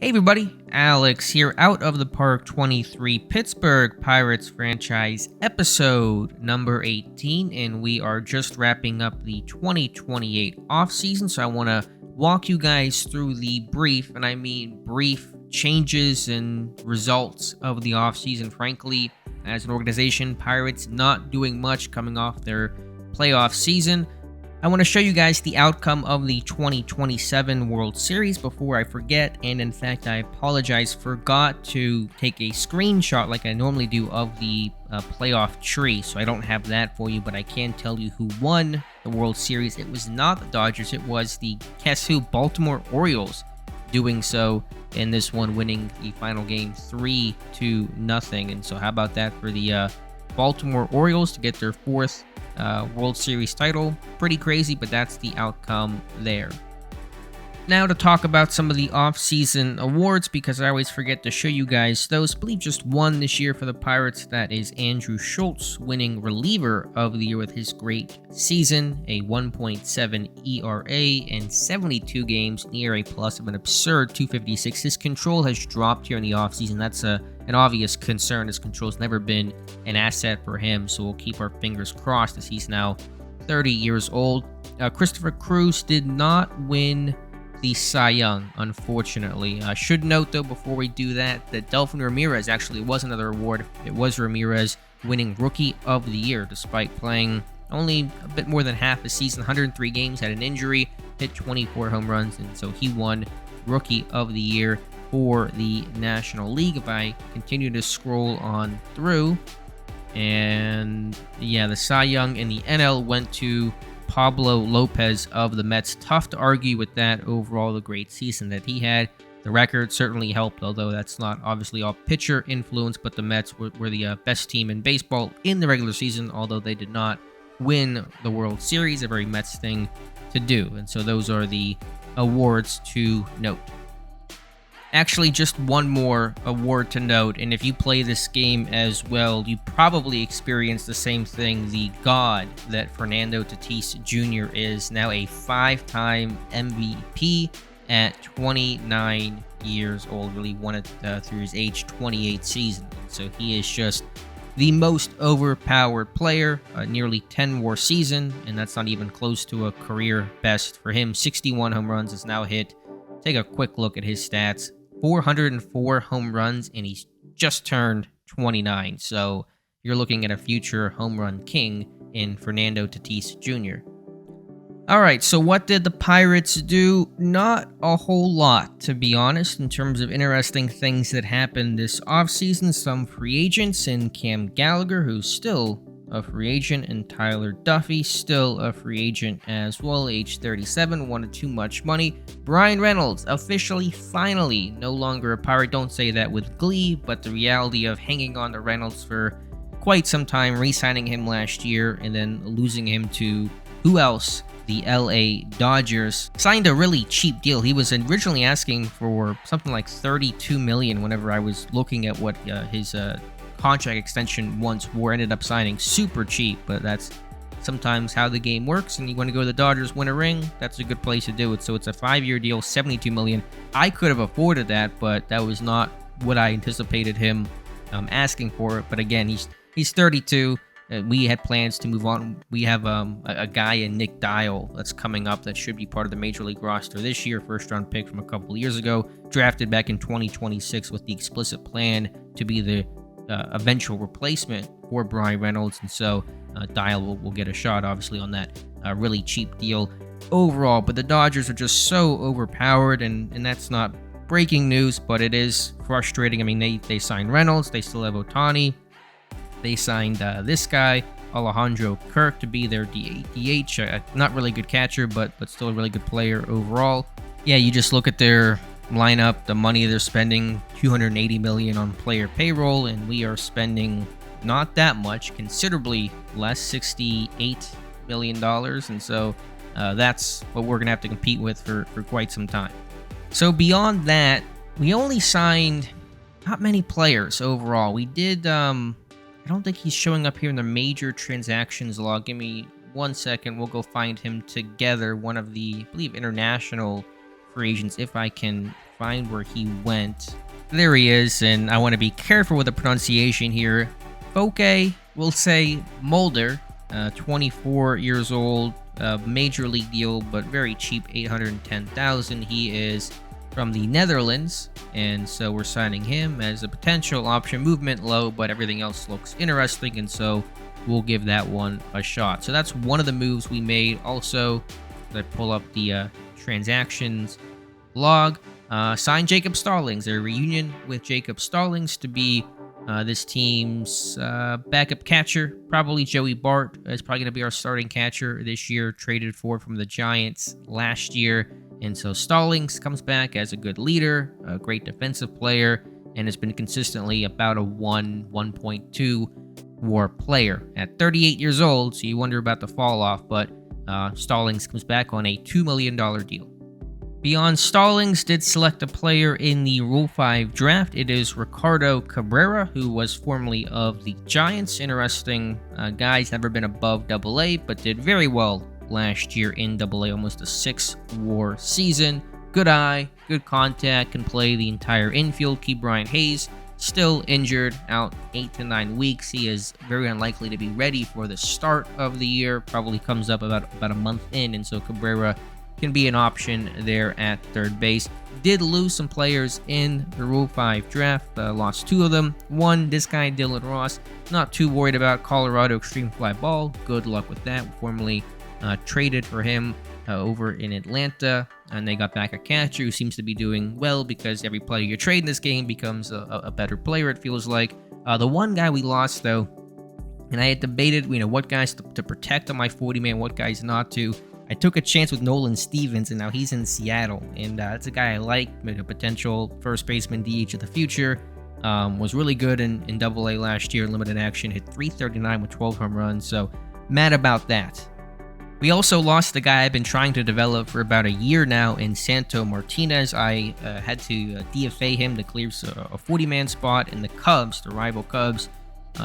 Hey everybody, Alex here, out of the park 23 Pittsburgh Pirates franchise episode number 18, and we are just wrapping up the 2028 offseason, so I want to walk you guys through the brief, and I mean brief, changes and results of the offseason. Frankly, as an organization, Pirates not doing much coming off their playoff season. I want to show you guys the outcome of the 2027 World Series before I forget, and in fact, I apologize, forgot to take a screenshot like I normally do of the playoff tree, so I don't have that for you, but I can tell you who won the World Series. It was not the Dodgers, it was the, guess who, Baltimore Orioles, doing so in this one, winning the final game 3-0, and so how about that for the Baltimore Orioles to get their fourth World Series title. Pretty crazy, but that's the outcome there. Now to talk about some of the off-season awards, because I always forget to show you guys those. I believe just one this year for the Pirates. That is Andrew Schultz winning reliever of the year with his great season, a 1.7 ERA and 72 games, an ERA plus of an absurd 256. His control has dropped here in the offseason. That's an obvious concern. His control's never been an asset for him, so we'll keep our fingers crossed as he's now 30 years old. Christopher Cruz did not win the Cy Young, unfortunately. I should note, though, before we do that Delphin Ramirez actually was another award. It was Ramirez winning Rookie of the Year, despite playing only a bit more than half a season, 103 games, had an injury, hit 24 home runs, and so he won Rookie of the Year for the National League. If I continue to scroll on through, and yeah, the Cy Young in the NL went to Pablo Lopez of the Mets. Tough to argue with that. Overall, the great season that he had. The record certainly helped, although that's not obviously all pitcher influence, but the Mets were the best team in baseball in the regular season, although they did not win the World Series, a very Mets thing to do. And so those are the awards to note. Actually, just one more award to note, and if you play this game as well, you probably experience the same thing. The god that Fernando Tatis Jr. is, now a 5-time MVP at 29 years old, really won it through his age 28 season. So he is just the most overpowered player, nearly 10 WAR season, and that's not even close to a career best for him. 61 home runs is now hit. Take a quick look at his stats. 404 home runs, and he's just turned 29. So you're looking at a future home run king in Fernando Tatis Jr. All right, so what did the Pirates do? Not a whole lot, to be honest, in terms of interesting things that happened this offseason. Some free agents in Cam Gallagher, who's still a free agent, and Tyler Duffy, still a free agent as well, age 37, wanted too much money. Brian Reynolds, officially, finally, no longer a Pirate. Don't say that with glee, but the reality of hanging on to Reynolds for quite some time, re-signing him last year, and then losing him to, who else? The LA Dodgers. Signed a really cheap deal. He was originally asking for something like $32 million whenever I was looking at what his contract extension once wore. Ended up signing super cheap, but that's sometimes how the game works, and you want to go to the Dodgers, win a ring, that's a good place to do it. So it's a 5-year deal, $72 million. I could have afforded that, but that was not what I anticipated him asking for it. But again, he's 32. We had plans to move on. We have a guy in Nick Dial that's coming up that should be part of the Major League roster this year, first-round pick from a couple of years ago, drafted back in 2026 with the explicit plan to be the eventual replacement for Brian Reynolds, and so Dial will get a shot, obviously, on that really cheap deal overall. But the Dodgers are just so overpowered, and that's not breaking news, but it is frustrating. I mean, they signed Reynolds, they still have Ohtani, they signed this guy, Alejandro Kirk, to be their DH, not really good catcher, but still a really good player overall. Yeah, you just look at their lineup, the money they're spending, $280 million on player payroll, and we are spending not that much, considerably less, $68 million, and so that's what we're gonna have to compete with for quite some time. So beyond that, we only signed not many players overall. We did I don't think he's showing up here in the major transactions log. Give me 1 second, we'll go find him together. One of the, I believe, international free agents, if I can find where he went. There he is, and I want to be careful with the pronunciation here. Foke, we'll say Mulder, 24 years old, major league deal, but very cheap, $810,000. He is from the Netherlands, and so we're signing him as a potential option. Movement low, but everything else looks interesting, and so we'll give that one a shot. So that's one of the moves we made. Also, I pull up the transactions log. Signed Jacob Stallings, a reunion with Jacob Stallings to be this team's backup catcher. Probably Joey Bart is probably going to be our starting catcher this year, traded for from the Giants last year. And so Stallings comes back as a good leader, a great defensive player, and has been consistently about a 1.2 WAR player at 38 years old. So you wonder about the fall off, but Stallings comes back on a $2 million deal. Beyond Stallings, did select a player in the Rule 5 draft. It is Ricardo Cabrera, who was formerly of the Giants. Interesting guy's never been above AA, but did very well last year in AA, almost a 6 WAR season. Good eye, good contact, can play the entire infield. Keep Brian Hayes still injured, out 8 to 9 weeks. He is very unlikely to be ready for the start of the year. Probably comes up about a month in, and so Cabrera can be an option there at third base. Did lose some players in the Rule 5 draft. Lost 2 of them. One, this guy, Dylan Ross. Not too worried about. Colorado Extreme Fly Ball. Good luck with that. Formerly traded for him over in Atlanta, and they got back a catcher who seems to be doing well because every player you trade in this game becomes a better player, it feels like. The one guy we lost, though, and I had debated, what guys to protect on my 40-man, what guys not to. I took a chance with Nolan Stevens, and now he's in Seattle, and that's a guy I like, a potential first baseman DH of the future. Was really good in AA last year, limited action, hit .339 with 12 home runs, so mad about that. We also lost the guy I've been trying to develop for about a year now in Santo Martinez. I had to DFA him to clear a 40-man spot, and the Cubs, the rival Cubs,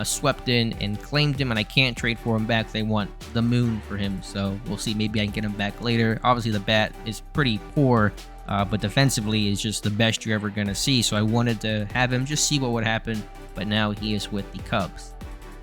swept in and claimed him, and I can't trade for him back. They want the moon for him, so we'll see. Maybe I can get him back later. Obviously, the bat is pretty poor, but defensively is just the best you're ever going to see, so I wanted to have him just see what would happen, but now he is with the Cubs.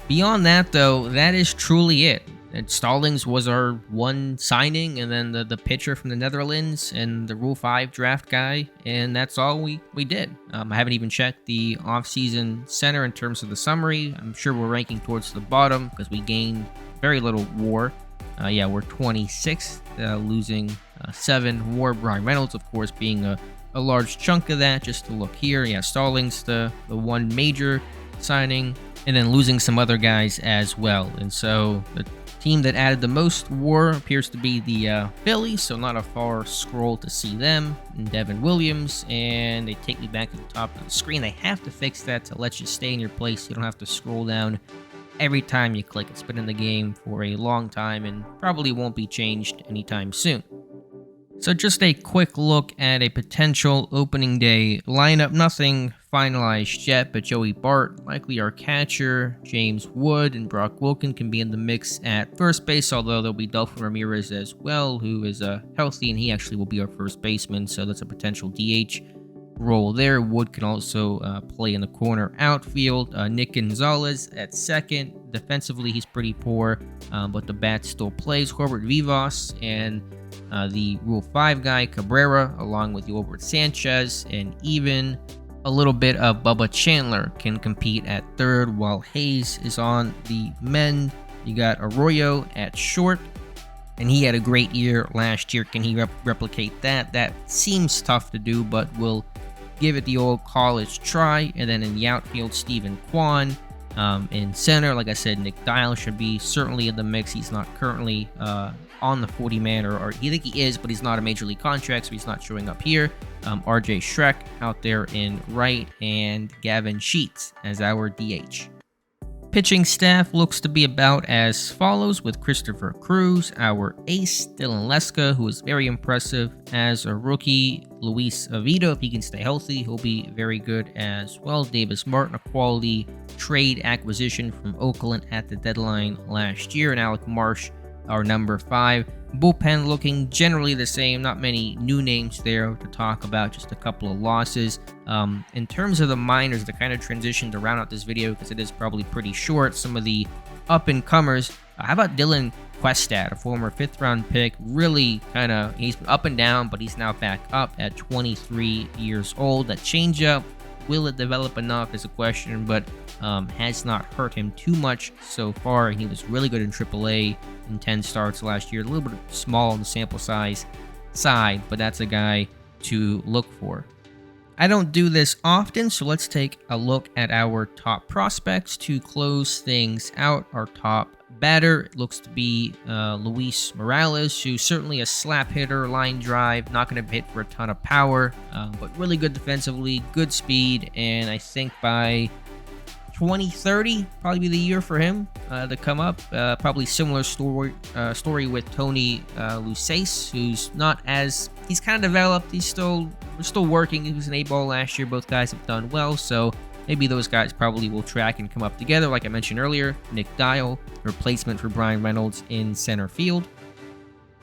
Beyond that, though, that is truly it. And Stallings was our one signing, and then the pitcher from the Netherlands and the Rule 5 draft guy, and that's all we did. I haven't even checked the offseason center in terms of the summary. I'm sure we're ranking towards the bottom because we gained very little WAR. We're 26th, losing 7 WAR. Brian Reynolds, of course, being a large chunk of that. Just to look here, Stallings, the one major signing, and then losing some other guys as well. And so the team that added the most WAR appears to be the Phillies, so not a far scroll to see them, and Devin Williams, and they take me back to the top of the screen. They have to fix that to let you stay in your place. You don't have to scroll down every time you click. It's been in the game for a long time and probably won't be changed anytime soon. So just a quick look at a potential opening day lineup. Nothing finalized yet, but Joey Bart, likely our catcher. James Wood and Brock Wilken can be in the mix at first base, although there'll be Delphin Ramirez as well, who is healthy, and he actually will be our first baseman, so that's a potential DH role there. Wood can also play in the corner outfield. Nick Gonzalez at second. Defensively, he's pretty poor, but the bat still plays. Corbett Vivas and the Rule 5 guy, Cabrera, along with Yolbert Sanchez, and even a little bit of Bubba Chandler can compete at third, while Hayes is on the mend. You got Arroyo at short, and he had a great year last year. Can he replicate that? That seems tough to do, but we'll give it the old college try. And then in the outfield, Stephen Kwan. In center, like I said, Nick Dial should be certainly in the mix. He's not currently on the 40-man, or I think he is, but he's not a major league contract, so he's not showing up here. RJ Schreck out there in right, and Gavin Sheets as our DH. Pitching staff looks to be about as follows, with Christopher Cruz, our ace, Dylan Leska, who is very impressive as a rookie. Luis Avito, if he can stay healthy, he'll be very good as well. Davis Martin, a quality trade acquisition from Oakland at the deadline last year, and Alec Marsh, our number 5. Bullpen looking generally the same. Not many new names there to talk about, just a couple of losses. In terms of the minors, to kind of transition to round out this video because it is probably pretty short, some of the up-and-comers. How about Dylan Questad, a former 5th-round pick? Really kind of, he's been up and down, but he's now back up at 23 years old. That changeup, will it develop enough is a question, but has not hurt him too much so far. And he was really good in AAA in 10 starts last year. A little bit small on the sample size side, but that's a guy to look for. I don't do this often, so let's take a look at our top prospects to close things out. Our top batter looks to be Luis Morales, who's certainly a slap hitter, line drive, not going to hit for a ton of power, but really good defensively, good speed, and I think by 2030 probably be the year for him to come up. Probably similar story with Tony Lusace, who's not as, he's kind of developed. We're still working. He was an A-ball last year. Both guys have done well, so maybe those guys probably will track and come up together. Like I mentioned earlier, Nick Dial, replacement for Brian Reynolds in center field.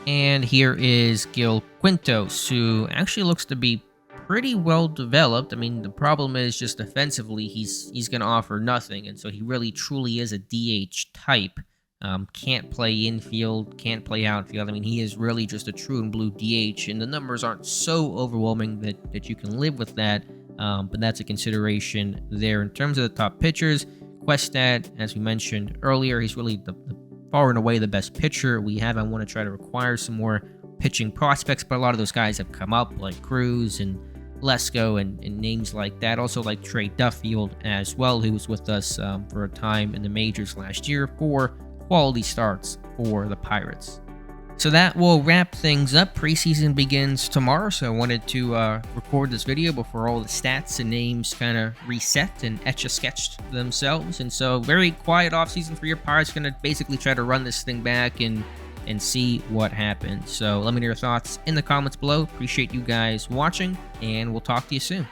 And here is Gil Quintos, who actually looks to be pretty well developed. I mean, the problem is just defensively, he's going to offer nothing, and so he really truly is a DH type. Can't play infield, can't play outfield. I mean, he is really just a true and blue DH, and the numbers aren't so overwhelming that you can live with that, but that's a consideration there. In terms of the top pitchers, Questad, as we mentioned earlier, he's really the far and away the best pitcher we have. I want to try to acquire some more pitching prospects, but a lot of those guys have come up, like Cruz and Lesko and names like that. Also like Trey Duffield as well, who was with us for a time in the majors last year for quality starts for the Pirates. So that will wrap things up. Preseason begins tomorrow, so I wanted to record this video before all the stats and names kind of reset and etch-a-sketched themselves. And so very quiet offseason for your Pirates. Going to basically try to run this thing back and see what happens. So let me know your thoughts in the comments below. Appreciate you guys watching, and we'll talk to you soon.